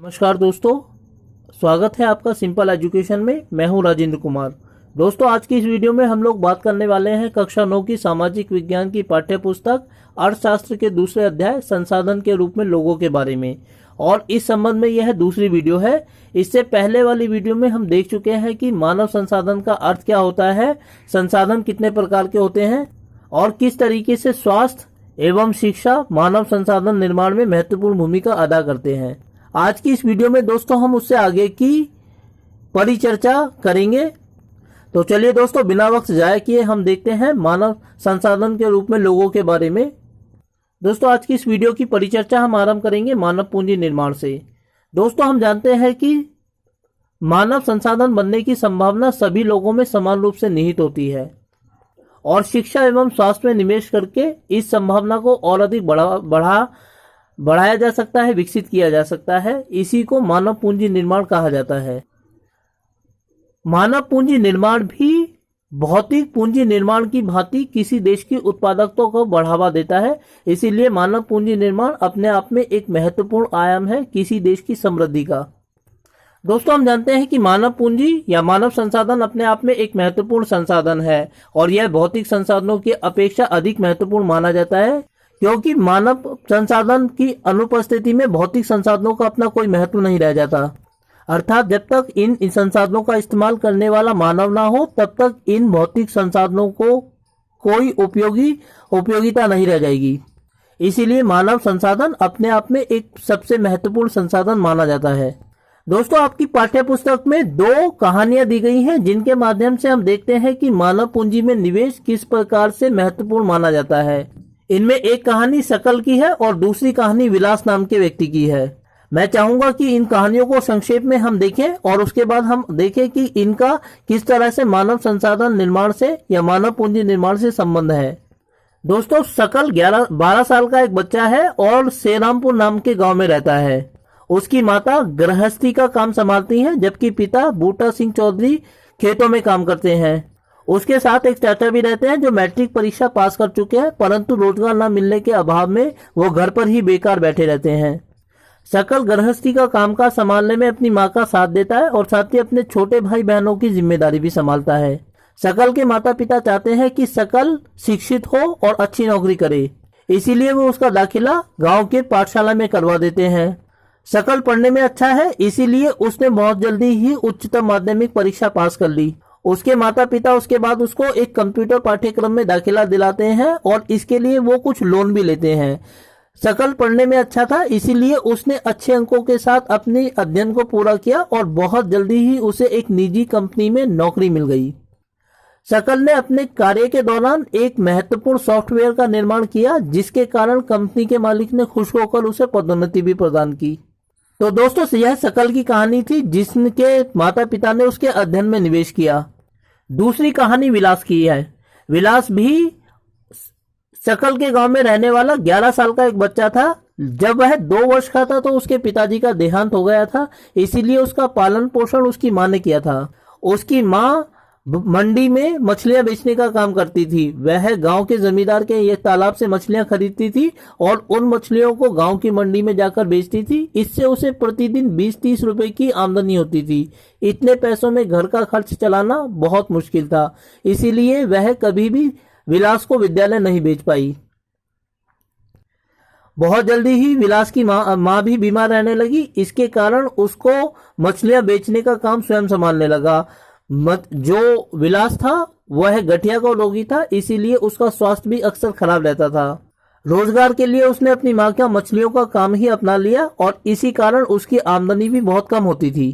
नमस्कार दोस्तों, स्वागत है आपका सिंपल एजुकेशन में। मैं हूं राजेंद्र कुमार। दोस्तों, आज की इस वीडियो में हम लोग बात करने वाले हैं कक्षा 9 की सामाजिक विज्ञान की पाठ्य पुस्तक अर्थशास्त्र के दूसरे अध्याय संसाधन के रूप में लोगों के बारे में। और इस संबंध में यह दूसरी वीडियो है। इससे पहले वाली वीडियो में हम देख चुके हैं कि मानव संसाधन का अर्थ क्या होता है, संसाधन कितने प्रकार के होते हैं और किस तरीके से स्वास्थ्य एवं शिक्षा मानव संसाधन निर्माण में महत्वपूर्ण भूमिका अदा करते हैं। आज की इस वीडियो में दोस्तों हम उससे आगे की परिचर्चा करेंगे। तो चलिए दोस्तों, बिना वक्त जाया किए हम देखते हैं मानव संसाधन के रूप में लोगों के बारे में। दोस्तों, आज की इस वीडियो की परिचर्चा हम आरंभ करेंगे मानव पूंजी निर्माण से। दोस्तों, हम जानते हैं कि मानव संसाधन बनने की संभावना सभी लोगों में समान रूप से निहित होती है और शिक्षा एवं स्वास्थ्य में निवेश करके इस संभावना को और अधिक बढ़ाया जा सकता है, विकसित किया जा सकता है। इसी को मानव पूंजी निर्माण कहा जाता है। मानव पूंजी निर्माण भी भौतिक पूंजी निर्माण की भांति किसी देश की उत्पादकता को बढ़ावा देता है। इसीलिए मानव पूंजी निर्माण अपने आप में एक महत्वपूर्ण आयाम है किसी देश की समृद्धि का। दोस्तों, हम जानते हैं कि मानव पूंजी या मानव संसाधन अपने आप में एक महत्वपूर्ण संसाधन है और यह भौतिक संसाधनों की अपेक्षा अधिक महत्वपूर्ण माना जाता है, क्योंकि मानव संसाधन की अनुपस्थिति में भौतिक संसाधनों का अपना कोई महत्व नहीं रह जाता। अर्थात जब तक इन संसाधनों का इस्तेमाल करने वाला मानव ना हो, तब तक इन भौतिक संसाधनों को कोई उपयोगिता नहीं रह जाएगी। इसीलिए मानव संसाधन अपने आप में एक सबसे महत्वपूर्ण संसाधन माना जाता है। दोस्तों, आपकी पाठ्य पुस्तक में 2 कहानियां दी गई हैं, जिनके माध्यम से हम देखते हैं कि मानव पूंजी में निवेश किस प्रकार से महत्वपूर्ण माना जाता है। इनमें एक कहानी सकल की है और दूसरी कहानी विलास नाम के व्यक्ति की है। मैं चाहूंगा कि इन कहानियों को संक्षेप में हम देखें और उसके बाद हम देखें कि इनका किस तरह से मानव संसाधन निर्माण से या मानव पूंजी निर्माण से संबंध है। दोस्तों, सकल 12 साल का एक बच्चा है और सेरामपुर नाम के गांव में रहता है। उसकी माता गृहस्थी का काम संभालती हैं, जबकि पिता बूटा सिंह चौधरी खेतों में काम करते हैं। उसके साथ एक चाचा भी रहते हैं जो मैट्रिक परीक्षा पास कर चुके हैं, परंतु रोजगार न मिलने के अभाव में वो घर पर ही बेकार बैठे रहते हैं। सकल गृहस्थी का कामकाज संभालने में अपनी मां का साथ देता है और साथ ही अपने छोटे भाई बहनों की जिम्मेदारी भी संभालता है। सकल के माता पिता चाहते हैं कि सकल शिक्षित हो और अच्छी नौकरी करे, इसीलिए वो उसका दाखिला गाँव के पाठशाला में करवा देते हैं। सकल पढ़ने में अच्छा है, इसीलिए उसने बहुत जल्दी ही उच्चतम माध्यमिक परीक्षा पास कर ली। उसके माता पिता उसके बाद उसको एक कंप्यूटर पाठ्यक्रम में दाखिला दिलाते हैं और इसके लिए वो कुछ लोन भी लेते हैं। सकल पढ़ने में अच्छा था, इसीलिए उसने अच्छे अंकों के साथ अपने अध्ययन को पूरा किया और बहुत जल्दी ही उसे एक निजी कंपनी में नौकरी मिल गई। सकल ने अपने कार्य के दौरान एक महत्वपूर्ण सॉफ्टवेयर का निर्माण किया, जिसके कारण कंपनी के मालिक ने खुश होकर उसे पदोन्नति भी प्रदान की। तो दोस्तों, यह सकल की कहानी थी जिसके माता पिता ने उसके अध्ययन में निवेश किया। दूसरी कहानी विलास की है। विलास भी सकल के गांव में रहने वाला 11 साल का एक बच्चा था। जब वह 2 वर्ष का था तो उसके पिताजी का देहांत हो गया था, इसीलिए उसका पालन पोषण उसकी मां ने किया था। उसकी मां मंडी में मछलियां बेचने का काम करती थी। वह गांव के जमींदार के ये तालाब से मछलियां खरीदती थी और उन मछलियों को गांव की मंडी में जाकर बेचती थी। इससे उसे प्रतिदिन 20-30 रुपए की आमदनी होती थी। इतने पैसों में घर का खर्च चलाना बहुत मुश्किल था, इसीलिए वह कभी भी विलास को विद्यालय नहीं भेज पाई। बहुत जल्दी ही विलास की माँ भी बीमार रहने लगी। इसके कारण उसको मछलियां बेचने का काम स्वयं संभालने लगा। जो विलास था वह गठिया का रोगी था, इसीलिए उसका स्वास्थ्य भी अक्सर खराब रहता था। रोजगार के लिए उसने अपनी मां का मछलियों का काम ही अपना लिया और इसी कारण उसकी आमदनी भी बहुत कम होती थी।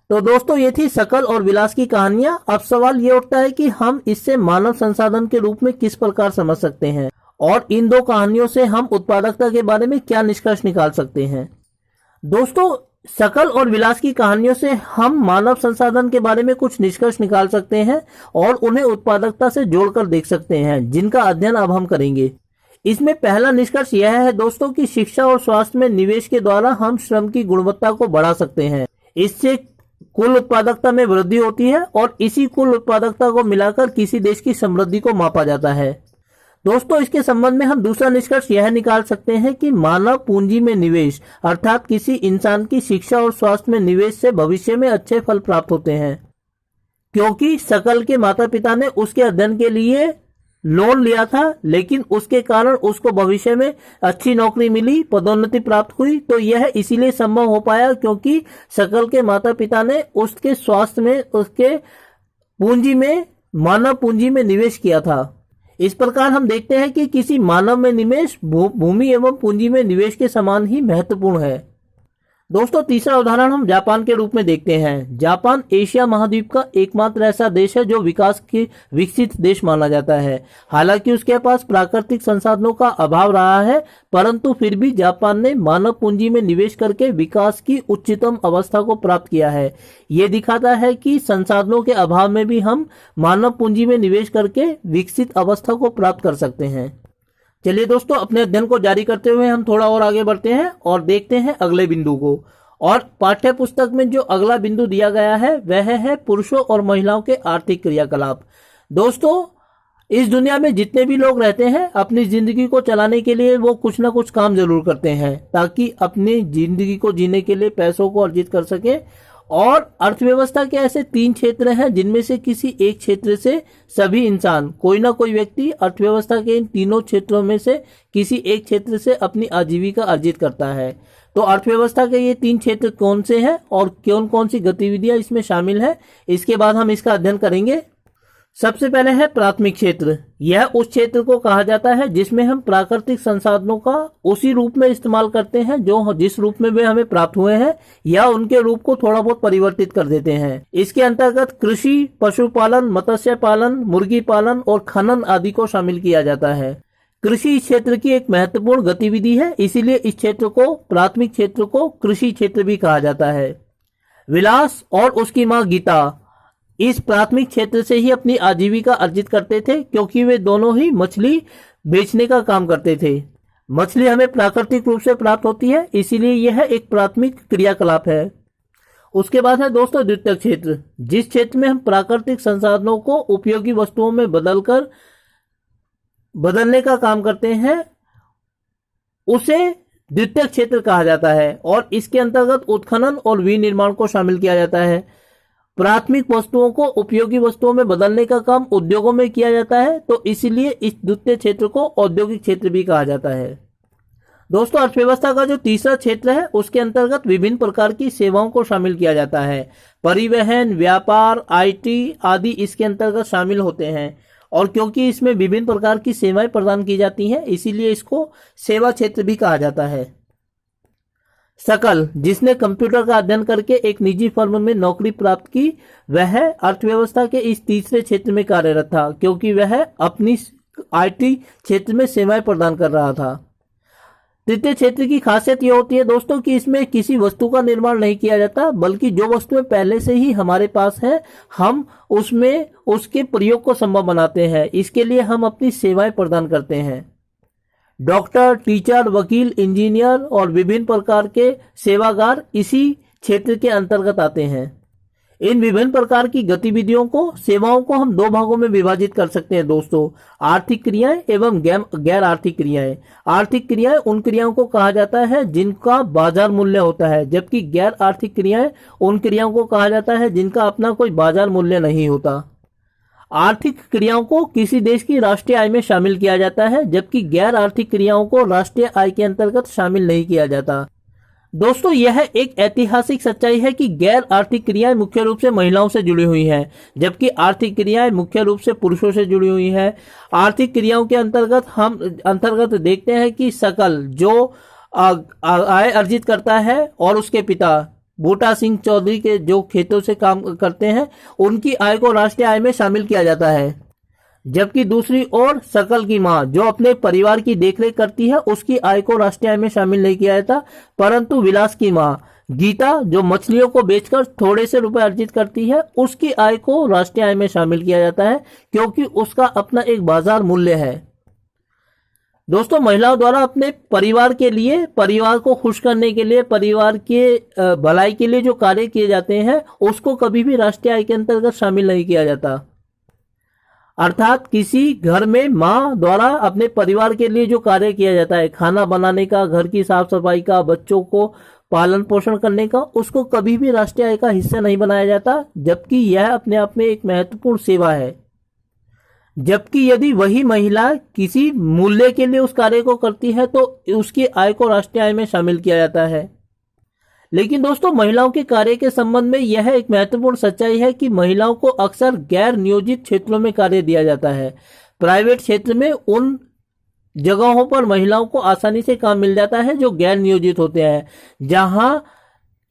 तो दोस्तों, ये थी सकल और विलास की कहानियां। अब सवाल ये उठता है कि हम इससे मानव संसाधन के रूप में किस प्रकार समझ सकते हैं और इन 2 कहानियों से हम उत्पादकता के बारे में क्या निष्कर्ष निकाल सकते हैं। दोस्तों, सकल और विलास की कहानियों से हम मानव संसाधन के बारे में कुछ निष्कर्ष निकाल सकते हैं और उन्हें उत्पादकता से जोड़कर देख सकते हैं, जिनका अध्ययन अब हम करेंगे। इसमें पहला निष्कर्ष यह है दोस्तों कि शिक्षा और स्वास्थ्य में निवेश के द्वारा हम श्रम की गुणवत्ता को बढ़ा सकते हैं। इससे कुल उत्पादकता में वृद्धि होती है और इसी कुल उत्पादकता को मिलाकर किसी देश की समृद्धि को मापा जाता है। दोस्तों इसके संबंध में हम दूसरा निष्कर्ष यह निकाल सकते हैं कि मानव पूंजी में निवेश अर्थात किसी इंसान की शिक्षा और स्वास्थ्य में निवेश से भविष्य में अच्छे फल प्राप्त होते हैं, क्योंकि शकल के माता पिता ने उसके अध्ययन के लिए लोन लिया था, लेकिन उसके कारण उसको भविष्य में अच्छी नौकरी मिली, पदोन्नति प्राप्त हुई। तो यह इसीलिए संभव हो पाया क्योंकि शकल के माता पिता ने उसके स्वास्थ्य में, उसके पूंजी में, मानव पूंजी में निवेश किया था। इस प्रकार हम देखते हैं कि किसी मानव में निवेश भूमि एवं पूंजी में निवेश के समान ही महत्वपूर्ण है। दोस्तों तीसरा उदाहरण हम जापान के रूप में देखते हैं। जापान एशिया महाद्वीप का एकमात्र ऐसा देश है जो विकास के विकसित देश माना जाता है। हालांकि उसके पास प्राकृतिक संसाधनों का अभाव रहा है, परंतु फिर भी जापान ने मानव पूंजी में निवेश करके विकास की उच्चतम अवस्था को प्राप्त किया है। ये दिखाता है कि संसाधनों के अभाव में भी हम मानव पूंजी में निवेश करके विकसित अवस्था को प्राप्त कर सकते हैं। चलिए दोस्तों, अपने अध्ययन को जारी करते हुए हम थोड़ा और आगे बढ़ते हैं और देखते हैं अगले बिंदु को। और पाठ्य पुस्तक में जो अगला बिंदु दिया गया है वह है पुरुषों और महिलाओं के आर्थिक क्रियाकलाप। दोस्तों इस दुनिया में जितने भी लोग रहते हैं, अपनी जिंदगी को चलाने के लिए वो कुछ ना कुछ काम जरूर करते हैं ताकि अपनी जिंदगी को जीने के लिए पैसों को अर्जित कर सके। और अर्थव्यवस्था के ऐसे 3 क्षेत्र हैं जिनमें से किसी एक क्षेत्र से सभी इंसान, कोई ना कोई व्यक्ति अर्थव्यवस्था के इन तीनों क्षेत्रों में से किसी एक क्षेत्र से अपनी आजीविका अर्जित करता है। तो अर्थव्यवस्था के ये 3 क्षेत्र कौन से हैं और कौन कौन सी गतिविधियां इसमें शामिल है, इसके बाद हम इसका अध्ययन करेंगे। सबसे पहले है प्राथमिक क्षेत्र। यह उस क्षेत्र को कहा जाता है जिसमें हम प्राकृतिक संसाधनों का उसी रूप में इस्तेमाल करते हैं जो जिस रूप में वे हमें प्राप्त हुए हैं, या उनके रूप को थोड़ा बहुत परिवर्तित कर देते हैं। इसके अंतर्गत कृषि, पशुपालन, मत्स्य पालन, मुर्गी पालन और खनन आदि को शामिल किया जाता है। कृषि इस क्षेत्र की एक महत्वपूर्ण गतिविधि है, इसीलिए इस क्षेत्र को, प्राथमिक क्षेत्र को कृषि क्षेत्र भी कहा जाता है। विलास और उसकी मां गीता इस प्राथमिक क्षेत्र से ही अपनी आजीविका अर्जित करते थे, क्योंकि वे दोनों ही मछली बेचने का काम करते थे। मछली हमें प्राकृतिक रूप से प्राप्त होती है, इसीलिए यह एक प्राथमिक क्रियाकलाप है। उसके बाद है दोस्तों द्वितीयक क्षेत्र। जिस क्षेत्र में हम प्राकृतिक संसाधनों को उपयोगी वस्तुओं में बदलने का काम करते हैं, उसे द्वितीयक क्षेत्र कहा जाता है। और इसके अंतर्गत उत्खनन और विनिर्माण को शामिल किया जाता है। प्राथमिक वस्तुओं को उपयोगी वस्तुओं में बदलने का काम उद्योगों में किया जाता है, तो इसीलिए इस द्वितीय क्षेत्र को औद्योगिक क्षेत्र भी कहा जाता है। दोस्तों अर्थव्यवस्था का जो तीसरा क्षेत्र है उसके अंतर्गत विभिन्न प्रकार की सेवाओं को शामिल किया जाता है। परिवहन, व्यापार, IT आदि इसके अंतर्गत शामिल होते हैं। और क्योंकि इसमें विभिन्न प्रकार की सेवाएं प्रदान की जाती हैं, इसीलिए इसको सेवा क्षेत्र भी कहा जाता है। शकल, जिसने कंप्यूटर का अध्ययन करके एक निजी फर्म में नौकरी प्राप्त की, वह अर्थव्यवस्था के इस तीसरे क्षेत्र में कार्यरत था, क्योंकि वह अपनी IT क्षेत्र में सेवाएं प्रदान कर रहा था। तृतीय क्षेत्र की खासियत यह होती है दोस्तों कि इसमें किसी वस्तु का निर्माण नहीं किया जाता, बल्कि जो वस्तुएं पहले से ही हमारे पास है, हम उसमें उसके प्रयोग को संभव बनाते हैं। इसके लिए हम अपनी सेवाएं प्रदान करते हैं। डॉक्टर, टीचर, वकील, इंजीनियर और विभिन्न प्रकार के सेवागार इसी क्षेत्र के अंतर्गत आते हैं। इन विभिन्न प्रकार की गतिविधियों को, सेवाओं को हम 2 भागों में विभाजित कर सकते हैं दोस्तों, आर्थिक क्रियाएं एवं गैर आर्थिक क्रियाएं। आर्थिक क्रियाएं उन क्रियाओं को कहा जाता है जिनका बाजार मूल्य होता है, जबकि गैर आर्थिक क्रियाएं उन क्रियाओं को कहा जाता है जिनका अपना कोई बाजार मूल्य नहीं होता। आर्थिक क्रियाओं को किसी देश की राष्ट्रीय आय में शामिल किया जाता है, जबकि गैर आर्थिक क्रियाओं को राष्ट्रीय आय के अंतर्गत शामिल नहीं किया जाता। दोस्तों यह एक ऐतिहासिक सच्चाई है कि गैर आर्थिक क्रियाएं मुख्य रूप से महिलाओं से जुड़ी हुई हैं, जबकि आर्थिक क्रियाएं मुख्य रूप से पुरुषों से जुड़ी हुई हैं। आर्थिक क्रियाओं के अंतर्गत हम देखते हैं कि शकल जो आय अर्जित करता है और उसके पिता बूटा सिंह चौधरी के जो खेतों से काम करते हैं, उनकी आय को राष्ट्रीय आय में शामिल किया जाता है। जबकि दूसरी ओर शकल की मां जो अपने परिवार की देखरेख करती है, उसकी आय को राष्ट्रीय आय में शामिल नहीं किया जाता, परंतु विलास की मां गीता जो मछलियों को बेचकर थोड़े से रुपए अर्जित करती है, उसकी आय को राष्ट्रीय आय में शामिल किया जाता है, क्योंकि उसका अपना एक बाजार मूल्य है। दोस्तों महिलाओं द्वारा अपने परिवार के लिए, परिवार को खुश करने के लिए, परिवार के भलाई के लिए जो कार्य किए जाते हैं, उसको कभी भी राष्ट्रीय आय के अंतर्गत शामिल नहीं किया जाता। अर्थात किसी घर में माँ द्वारा अपने परिवार के लिए जो कार्य किया जाता है, खाना बनाने का, घर की साफ सफाई का, बच्चों को पालन पोषण करने का, उसको कभी भी राष्ट्रीय आय का हिस्सा नहीं बनाया जाता, जबकि यह अपने आप में एक महत्वपूर्ण सेवा है। जबकि यदि वही महिला किसी मूल्य के लिए उस कार्य को करती है तो उसकी आय को राष्ट्रीय आय में शामिल किया जाता है। लेकिन दोस्तों, महिलाओं के कार्य के संबंध में यह एक महत्वपूर्ण सच्चाई है कि महिलाओं को अक्सर गैर नियोजित क्षेत्रों में कार्य दिया जाता है। प्राइवेट क्षेत्र में उन जगहों पर महिलाओं को आसानी से काम मिल जाता है जो गैर नियोजित होते हैं, जहां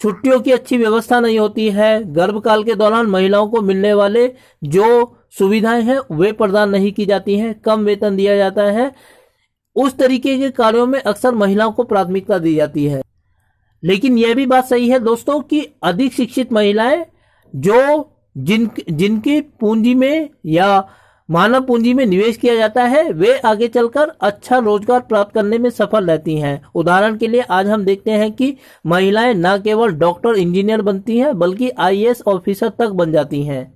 छुट्टियों की अच्छी व्यवस्था नहीं होती है, गर्भकाल के दौरान महिलाओं को मिलने वाले जो सुविधाएं हैं वे प्रदान नहीं की जाती हैं, कम वेतन दिया जाता है। उस तरीके के कार्यों में अक्सर महिलाओं को प्राथमिकता दी जाती है। लेकिन यह भी बात सही है दोस्तों कि अधिक शिक्षित महिलाएं जो जिनकी पूंजी में या मानव पूंजी में निवेश किया जाता है, वे आगे चलकर अच्छा रोजगार प्राप्त करने में सफल रहती हैं। उदाहरण के लिए आज हम देखते हैं कि महिलाएं न केवल डॉक्टर इंजीनियर बनती हैं बल्कि आईएएस ऑफिसर तक बन जाती हैं।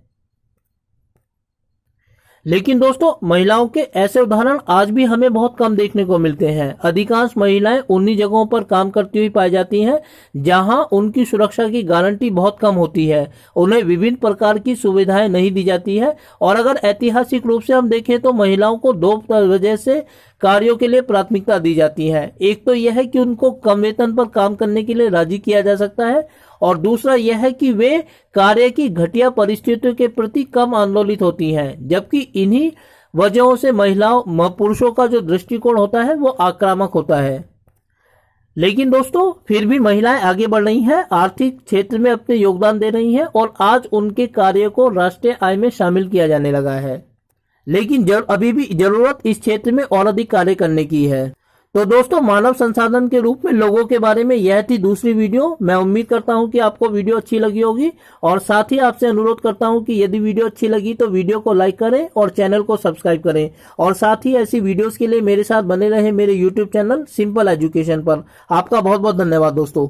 लेकिन दोस्तों, महिलाओं के ऐसे उदाहरण आज भी हमें बहुत कम देखने को मिलते हैं। अधिकांश महिलाएं उन्हीं जगहों पर काम करती हुई पाई जाती हैं जहां उनकी सुरक्षा की गारंटी बहुत कम होती है, उन्हें विभिन्न प्रकार की सुविधाएं नहीं दी जाती है। और अगर ऐतिहासिक रूप से हम देखें तो महिलाओं को दो वजह से कार्यों के लिए प्राथमिकता दी जाती है। एक तो यह है कि उनको कम वेतन पर काम करने के लिए राजी किया जा सकता है, और दूसरा यह है कि वे कार्य की घटिया परिस्थितियों के प्रति कम आंदोलित होती हैं। जबकि इन्हीं वजहों से पुरुषों का जो दृष्टिकोण होता है वो आक्रामक होता है। लेकिन दोस्तों, फिर भी महिलाएं आगे बढ़ रही हैं, आर्थिक क्षेत्र में अपने योगदान दे रही हैं और आज उनके कार्य को राष्ट्रीय आय में शामिल किया जाने लगा है। लेकिन अभी भी जरूरत इस क्षेत्र में और अधिक कार्य करने की है। तो दोस्तों, मानव संसाधन के रूप में लोगों के बारे में यह थी दूसरी वीडियो। मैं उम्मीद करता हूं कि आपको वीडियो अच्छी लगी होगी, और साथ ही आपसे अनुरोध करता हूं कि यदि वीडियो अच्छी लगी तो वीडियो को लाइक करें और चैनल को सब्सक्राइब करें, और साथ ही ऐसी वीडियोस के लिए मेरे साथ बने रहें मेरे यूट्यूब चैनल सिंपल एजुकेशन पर। आपका बहुत बहुत धन्यवाद दोस्तों।